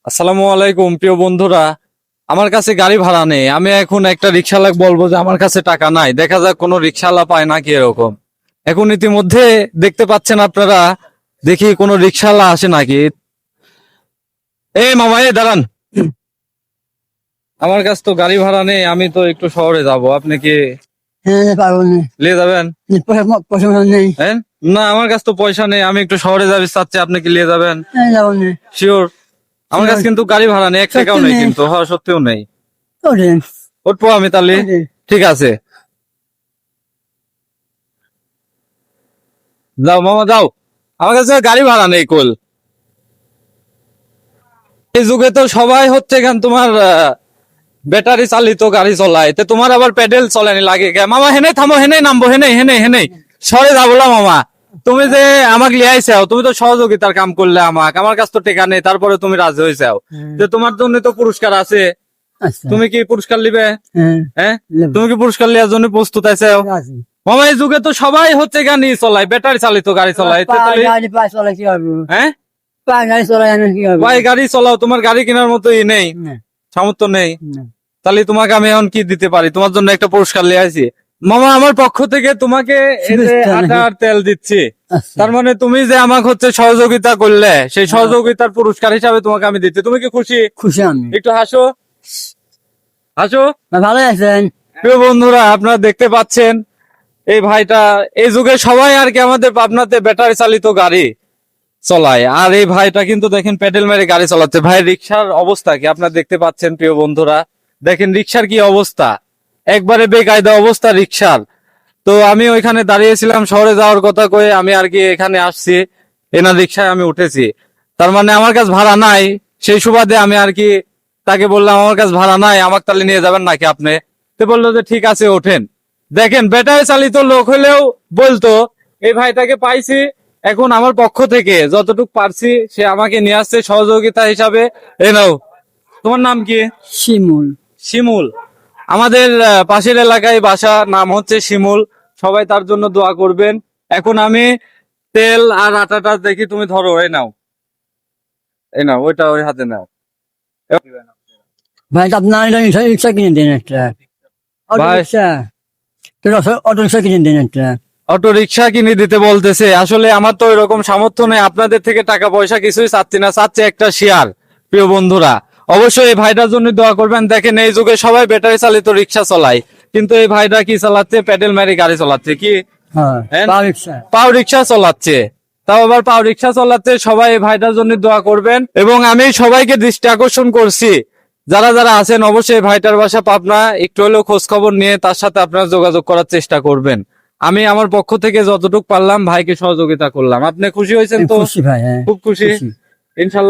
আসসালামু আলাইকুম প্রিয় বন্ধুরা। আমার কাছে গাড়ি ভাড়া নেই, আমি এখন একটা রিক্সাওয়ালা বলবো যে আমার কাছে টাকা নাই, দেখা যাক কোনো রিক্সাওয়ালা পায় নাকি এরকম। এখন ইতিমধ্যে দেখতে পাচ্ছেন আপনারা, দেখি কোনো রিক্সাওয়ালা আসে নাকি। এই মামা, এই দাঁড়ান, আমার কাছে তো গাড়ি ভাড়া নেই, আমি তো একটু শহরে যাব, আপনি কি হ্যাঁ পারবো না। নিয়ে যাবেন? পয়সা নেই। হ্যাঁ, না আমার কাছে তো পয়সা নেই, আমি একটু শহরে যাবি চাচ্ছি, আপনি কি নিয়ে যাবেন? হ্যাঁ যাবো না। শিওর? আমার কাছে কিন্তু গাড়ি ভাড়া নেই, এক টাকাও নেই কিন্তু, হ্যাঁ সত্যিও নেই। ওঠেন উঠবো আমি তাহলে? ওঠেন। ঠিক আছে, যাও মামা যাও, আমার কাছে গাড়ি ভাড়া নেই কুল। এই যুগে তো সবাই হচ্ছে কেন তোমার ব্যাটারি চালিত গাড়ি চলায়, তো তোমার আবার প্যাডেল চলানি লাগে কে? মামা হেনে থামো, হেনে নামবো, হেনে হেনে হেনে সরে যাবো না মামা। তুমি যে আমাকে লিয়াইছাও, তুমি তো সহযোগিতার কাম করলে আমাকে, আমার কাছে তো টেকা নেই, তারপরে তুমি রাজি হয়েছাও, যে তোমার জন্য তো পুরস্কার আছে। আচ্ছা তুমি কি পুরস্কার নিবে? হ্যাঁ হ্যাঁ, নেবো। তুমি কি পুরস্কার নেওয়ার জন্য প্রস্তুত আছো? আছে। মামা এই যুগে তো সবাই হচ্ছে গাড়ি চালায়, ব্যাটারি চালিত গাড়ি চালায়, তো তাহলে গাড়ি পায়ে চলে কি হবে? হ্যাঁ পায়ে গাড়ি চলে জানে কি হবে? ভাই গাড়ি চালাও, তোমার গাড়ি কেনার মতো ই নেই, না, সামর্থ্য নেই, না। তাহলে তোমাকে আমি এখন কি দিতে পারি? তোমার জন্য একটা পুরস্কার নিয়ে আসি মামা, আমার পক্ষ থেকে তোমাকে এই যে শুভেচ্ছা আটা নাকি? আর তেল দিচ্ছি। আচ্ছা। তার মানে তুমি যে আমাকে হচ্ছে সহযোগিতা করলে, সেই সহযোগিতার পুরস্কার হিসাবে তোমাকে আমি দিচ্ছি। তুমি কি খুশি? খুশি আমি। একটু হাসো, হাসো। ভালো আছেন? প্রিয় বন্ধুরা, আপনারা দেখতে পাচ্ছেন এই ভাইটা, এই যুগে সবাই আর কি আমাদের পাবনাতে ব্যাটারি চালিত গাড়ি চলায়, আর এই ভাইটা কিন্তু দেখেন প্যাডেল মেরে গাড়ি চালাচ্ছে। ভাই রিক্সার অবস্থা কি আপনারা দেখতে পাচ্ছেন প্রিয় বন্ধুরা, দেখেন রিক্সার কি অবস্থা, একবারে বেকায়দা অবস্থা রিক্সার। তো আমি ওইখানে দাঁড়িয়েছিলাম শহরে যাওয়ার কথা কয়ে, আমি আর কি এখানে আসছি, এনার রিক্সায় আমি উঠেছি। তার মানে আমার কাছে ভাড়া নাই, সেই সুবাদে আমি আর কি তাকে বললাম আমার কাছে ভাড়া নাই, আমাকে তাহলে নিয়ে যাবেন নাকি আপনি? তো বললো যে ঠিক আছে ওঠেন। দেখেন ব্যাটারি চালিত লোক হলেও বলতো। এই ভাইটাকে পাইছি, এখন আমার পক্ষ থেকে যতটুকু পারছি সে আমাকে নিয়ে আসছে সহযোগিতা হিসাবে। এই নাও, তোমার নাম কি? শিমুল। শিমুল। আমাদের পাশের এলাকায় বাসা, নাম হচ্ছে শিমুল, সবাই তার জন্য দোয়া করবেন। এখন আমি তেল আর আটাটা দেখি, তুমি ধরো, এই নাও, এই নাও, ওইটা ওই হাতে নাও। ভাই আপনার রিক্সা কিনে দিন একটা। অটো ভাই রিক্সা। অটো রিক্সা কিনে দিন একটা। অটো রিক্সা কিনে দিতে বলতেছে, আসলে আমার তো এরকম সামর্থ্য নেই, আপনাদের থেকে টাকা পয়সা কিছুই চাচ্ছি না, চাচ্ছে একটা শেয়ার। প্রিয় বন্ধুরা, অবশ্যই এই ভাইটার জন্য দোয়া করবেন। দেখেন এই যুগে সবাই ব্যাটারি চালিত রিক্সা চালায়, কিন্তু এই ভাইটা কি চালাচ্ছে? প্যাডেল মেরে গাড়ি চালাচ্ছে, কি হ্যাঁ হ্যাঁ? পাও রিক্সা। পাও রিক্সা চালাচ্ছে, তাও আবার পাও রিক্সা চালাচ্ছে। সবাই এই ভাইটার জন্য দোয়া করবেন, এবং আমি সবাইকে দৃষ্টি আকর্ষণ করছি, যারা যারা আছেন অবশ্যই এই ভাইটার বাসা পাবনা, একটু হলেও খোঁজ খবর নিয়ে তার সাথে আপনারা যোগাযোগ করার চেষ্টা করবেন। আমি আমার পক্ষ থেকে যতটুকু পারলাম ভাইকে সহযোগিতা করলাম। আপনি খুশি হয়েছেন তো? খুশি ভাই, হ্যাঁ খুব খুশি, খুশি। ইনশাল্লাহ।